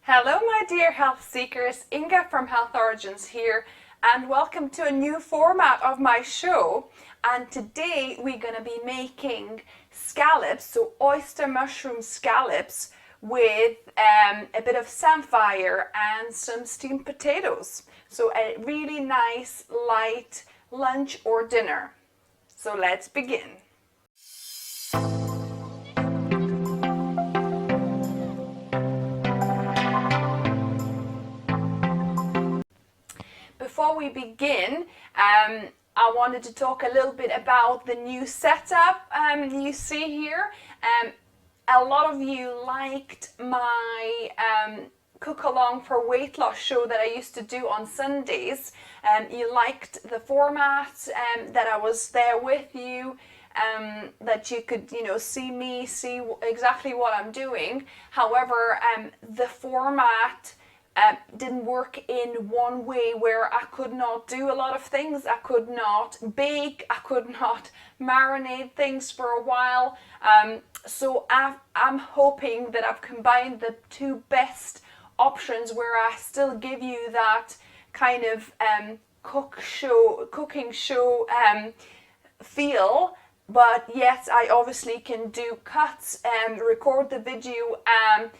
Hello my dear health seekers, Inga from Health Origins here, and welcome to a new format of my show. And today we're going to be making scallops, so oyster mushroom scallops with a bit of samphire and some steamed potatoes. So a really nice light lunch or dinner. So let's begin. Before we begin, I wanted to talk a little bit about the new setup you see here. A lot of you liked my cook along for weight loss show that I used to do on Sundays. You liked the format, that I was there with you, that you could, see me, see exactly what I'm doing. However, the format didn't work in one way where I could not do a lot of things. I could not bake, I could not marinate things for a while. So I'm hoping that I've combined the two best options where I still give you that kind of cooking show feel. But yes, I obviously can do cuts and record the video and,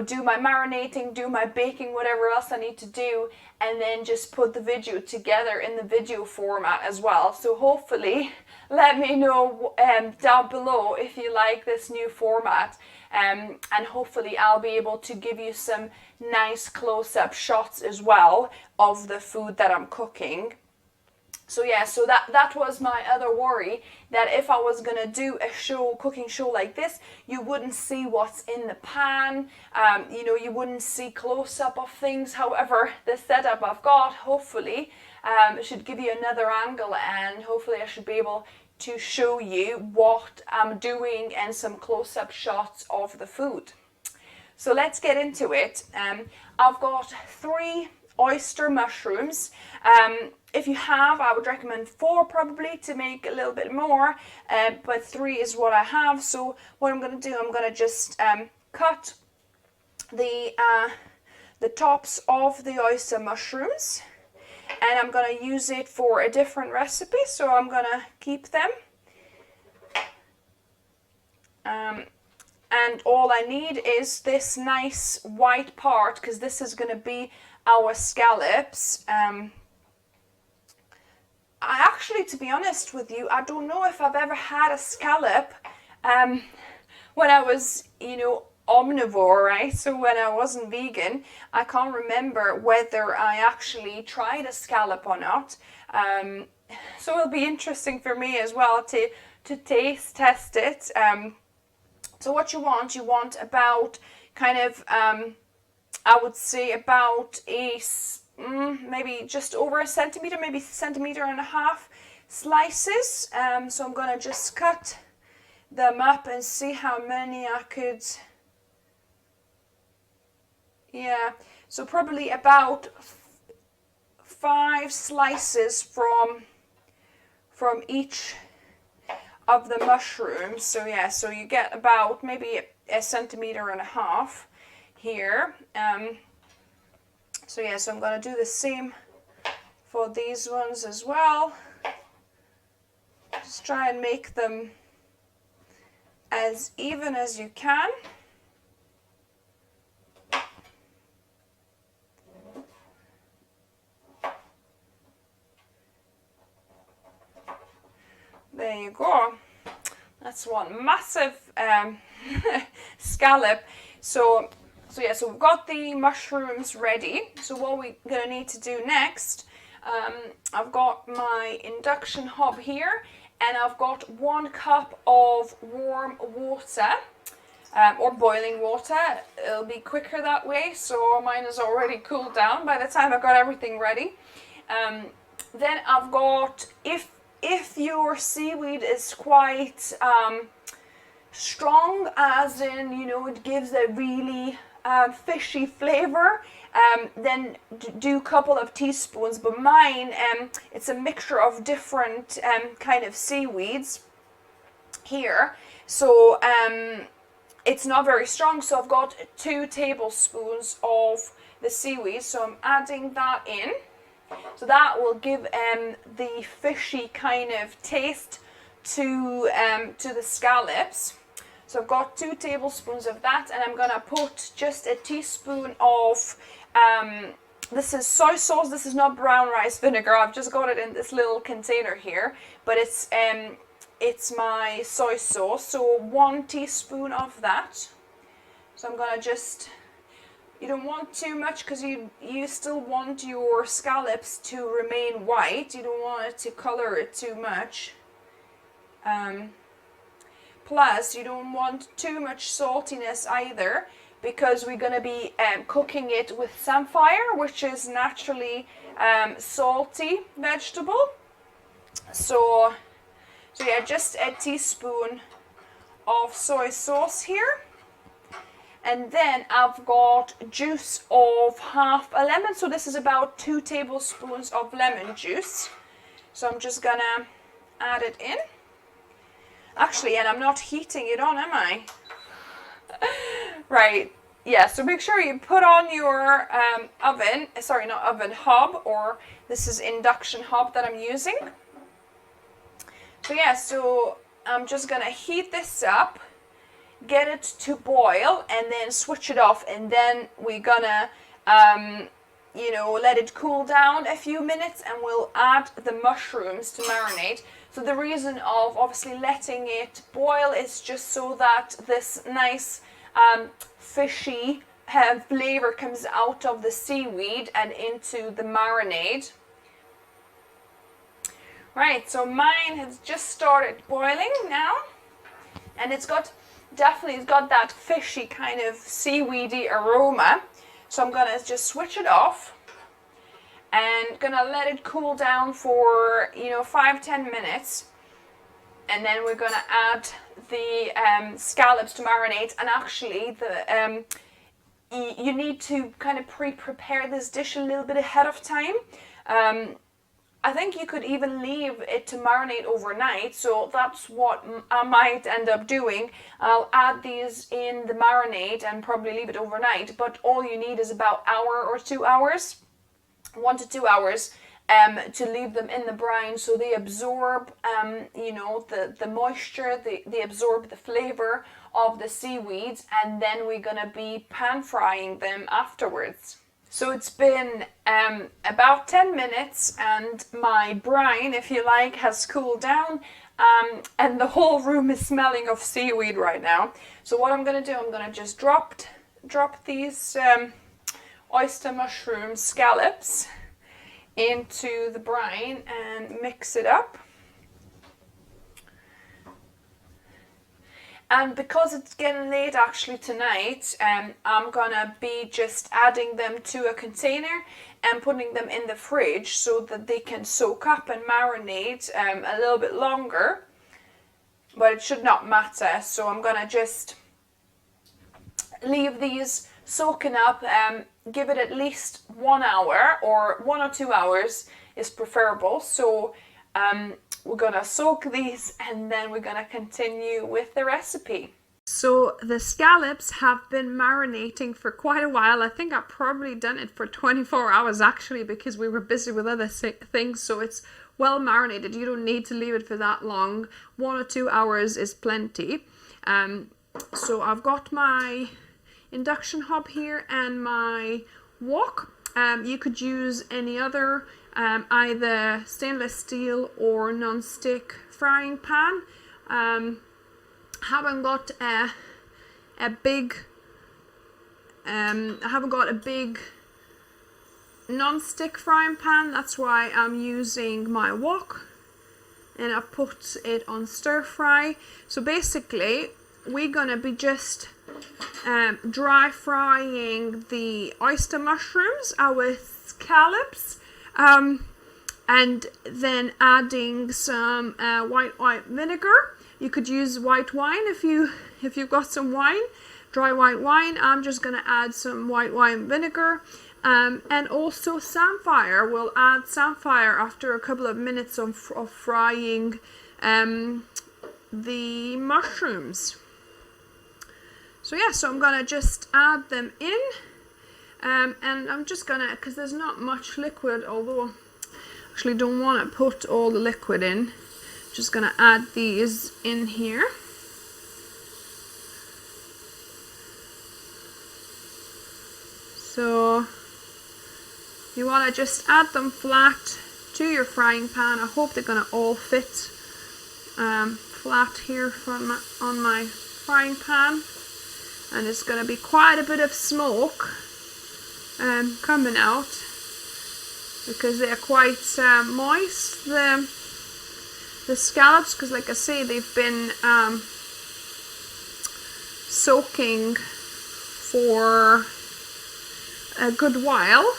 do my marinating, do my baking, whatever else I need to do, and then just put the video together in the video format as well. So hopefully, let me know down below if you like this new format, and hopefully I'll be able to give you some nice close-up shots as well of the food that I'm cooking. So yeah, so that was my other worry, that if I was gonna do a cooking show like this, you wouldn't see what's in the pan, you wouldn't see close-up of things. However, the setup I've got, hopefully, should give you another angle, and hopefully I should be able to show you what I'm doing and some close-up shots of the food. So let's get into it. I've got 3 oyster mushrooms. If you have, I would recommend 4 probably to make a little bit more, but 3 is what I have. So what I'm going to do, I'm going to just cut the tops of the oyster mushrooms, and I'm going to use it for a different recipe, so I'm going to keep them. And all I need is this nice white part, because this is going to be our scallops. I actually, to be honest with you, I don't know if I've ever had a scallop when I was, omnivore, right? So when I wasn't vegan, I can't remember whether I actually tried a scallop or not. So it'll be interesting for me as well to test it. So what you want about kind of, I would say about maybe just over a centimeter, maybe 1.5 centimeters slices. So I'm going to just cut them up and see how many I could. Yeah, so probably about 5 slices from each of the mushrooms. So yeah, so you get about maybe 1.5 centimeters here. So yeah, so I'm going to do the same for these ones as well. Just try and make them as even as you can. There you go. That's one massive scallop. So yeah, so we've got the mushrooms ready. So what we're going to need to do next, I've got my induction hob here, and I've got 1 cup of warm water, or boiling water. It'll be quicker that way. So mine is already cooled down by the time I've got everything ready. Then I've got, if your seaweed is quite strong, as in, it gives a really fishy flavor, then do a couple of teaspoons. But mine, it's a mixture of different kind of seaweeds here. So it's not very strong, so I've got 2 tablespoons of the seaweed, so I'm adding that in. So that will give the fishy kind of taste to the scallops. So I've got 2 tablespoons of that, and I'm gonna put just a teaspoon of this is soy sauce. This is not brown rice vinegar. I've just got it in this little container here, but it's my soy sauce. So 1 teaspoon of that. So I'm gonna just, you don't want too much because you still want your scallops to remain white. You don't want it to color it too much. Plus, you don't want too much saltiness either, because we're going to be cooking it with samphire, which is naturally salty vegetable. So yeah, just a teaspoon of soy sauce here. And then I've got juice of half a lemon. So this is about 2 tablespoons of lemon juice. So I'm just gonna add it in. Actually, and I'm not heating it on, am I? Right, yeah, so make sure you put on your oven, sorry, not oven, hob, or this is induction hob that I'm using. So yeah, so I'm just gonna heat this up, get it to boil, and then switch it off, and then we're gonna you know, let it cool down a few minutes, and we'll add the mushrooms to marinate. So the reason of obviously letting it boil is just so that this nice fishy flavor comes out of the seaweed and into the marinade. Right, so mine has just started boiling now, and it's got that fishy kind of seaweedy aroma. So I'm gonna just switch it off and gonna let it cool down for, you know, 5-10 minutes, and then we're gonna add the scallops to marinate. And actually the you need to kind of pre-prepare this dish a little bit ahead of time. I think you could even leave it to marinate overnight, so that's what I might end up doing. I'll add these in the marinade and probably leave it overnight, but all you need is about hour or 2 hours, 1 to 2 hours, to leave them in the brine so they absorb, you know, the moisture, they absorb the flavor of the seaweeds, and then we're gonna be pan frying them afterwards. So it's been about 10 minutes, and my brine, if you like, has cooled down, and the whole room is smelling of seaweed right now. So what I'm going to do, I'm going to just drop these oyster mushroom scallops into the brine and mix it up. And because it's getting late actually tonight, I'm gonna be just adding them to a container and putting them in the fridge so that they can soak up and marinate a little bit longer. But it should not matter, so I'm gonna just leave these soaking up, give it at least 1 hour, or 1 or 2 hours is preferable. So we're gonna soak these, and then we're gonna continue with the recipe. So the scallops have been marinating for quite a while. I think I've probably done it for 24 hours actually, because we were busy with other things. So it's well marinated. You don't need to leave it for that long. 1 or 2 hours is plenty. So I've got my induction hob here and my wok. You could use any other either stainless steel or non-stick frying pan. Haven't got a big non-stick frying pan, that's why I'm using my wok, and I put it on stir fry. So basically we're gonna be just dry frying the oyster mushrooms, our scallops, and then adding some white vinegar. You could use white wine if you've got some wine, dry white wine. I'm just gonna add some white wine vinegar, and also samphire. We'll add samphire after a couple of minutes of frying the mushrooms. So yeah, so I'm gonna just add them in, and I'm just gonna, because there's not much liquid, although I actually don't want to put all the liquid in, just gonna add these in here. So you want to just add them flat to your frying pan. I hope they're gonna all fit flat here on my frying pan. And it's going to be quite a bit of smoke coming out, because they're quite moist, the scallops, because like I say, they've been soaking for a good while.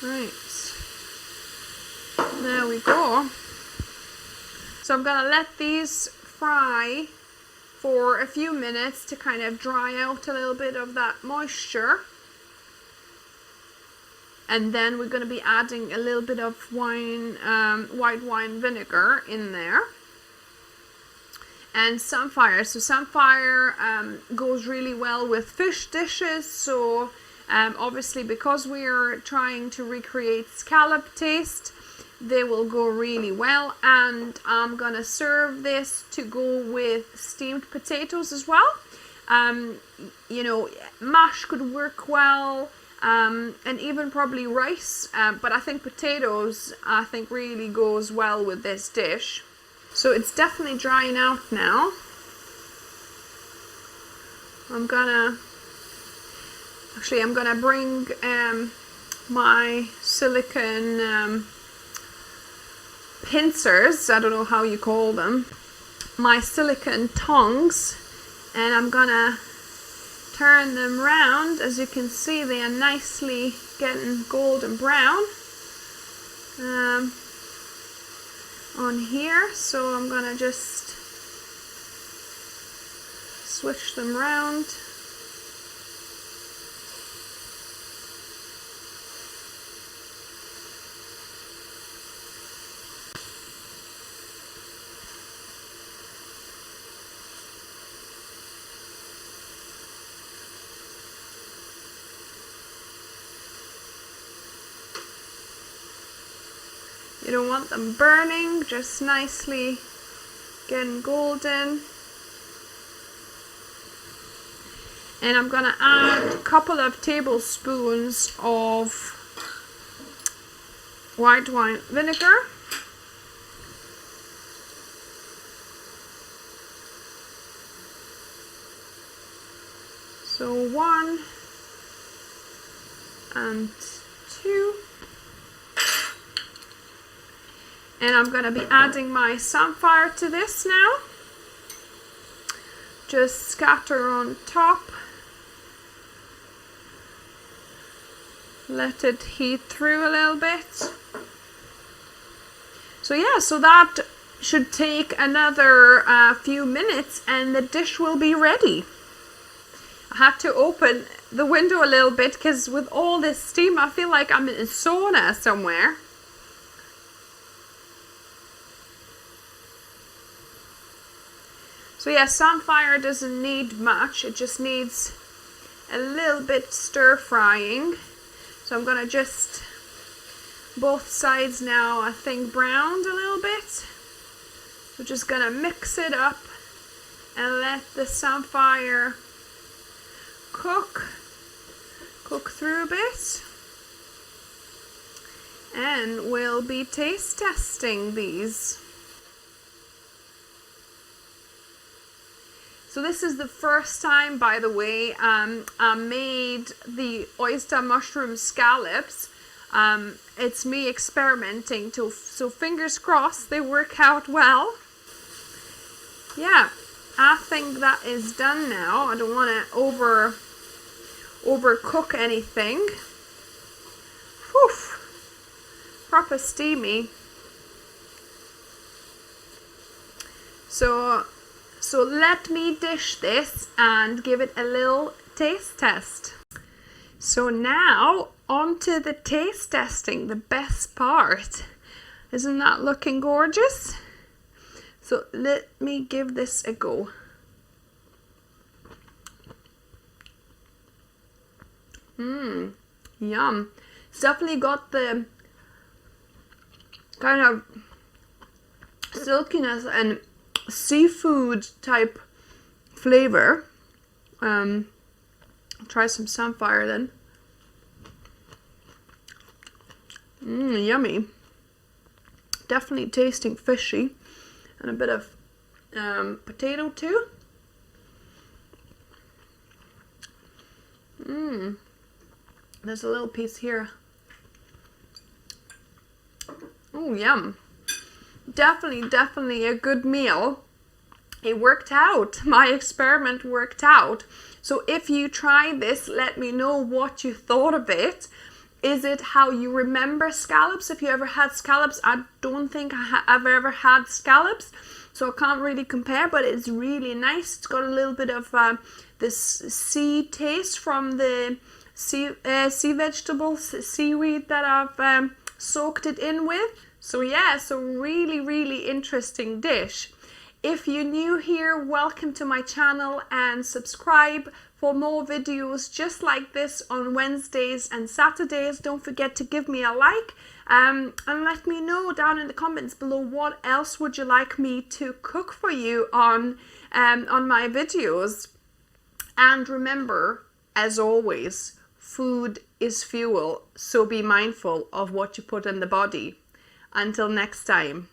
Right, there we go. So I'm gonna let these fry for a few minutes to kind of dry out a little bit of that moisture. And then we're gonna be adding a little bit of white wine vinegar in there. And Samphire. So Samphire goes really well with fish dishes. So obviously, because we're trying to recreate scallop taste, they will go really well. And I'm gonna serve this to go with steamed potatoes as well. You know, mash could work well, and even probably rice, but I think potatoes really goes well with this dish. So it's definitely drying out now. I'm gonna bring my silicone pincers, I don't know how you call them, my silicone tongs, and I'm gonna turn them round. As you can see, they are nicely getting golden brown on here, so I'm gonna just switch them round. You don't want them burning, just nicely getting golden. And I'm gonna add a couple of tablespoons of white wine vinegar. So 1 and 2. And I'm going to be adding my Samphire to this now. Just scatter on top. Let it heat through a little bit. So yeah, so that should take another few minutes and the dish will be ready. I had to open the window a little bit because with all this steam, I feel like I'm in a sauna somewhere. So yeah, Samphire doesn't need much, it just needs a little bit stir frying. So I'm gonna just, both sides now I think browned a little bit. So just gonna mix it up and let the Samphire cook through a bit. And we'll be taste testing these. So this is the first time, by the way, I made the oyster mushroom scallops. It's me experimenting, so fingers crossed they work out well. Yeah, I think that is done now. I don't want to overcook anything. Whew, proper steamy. So let me dish this and give it a little taste test. So now on to the taste testing, the best part. Isn't that looking gorgeous? So let me give this a go. Yum. It's definitely got the kind of silkiness and seafood type flavor. Try some Samphire then. Yummy. Definitely tasting fishy, and a bit of potato too. There's a little piece here. Oh, yum. Definitely a good meal. It worked out. My experiment worked out. So if you try this, let me know what you thought of it. Is it how you remember scallops? If you ever had scallops, I don't think I've ever had scallops, so I can't really compare, but it's really nice. It's got a little bit of this sea taste from the sea vegetables, seaweed that I've soaked it in with. So yeah, so really interesting dish. If you're new here, welcome to my channel and subscribe for more videos just like this on Wednesdays and Saturdays. Don't forget to give me a like and let me know down in the comments below what else would you like me to cook for you on my videos. And remember, as always, food is fuel, so be mindful of what you put in the body. Until next time.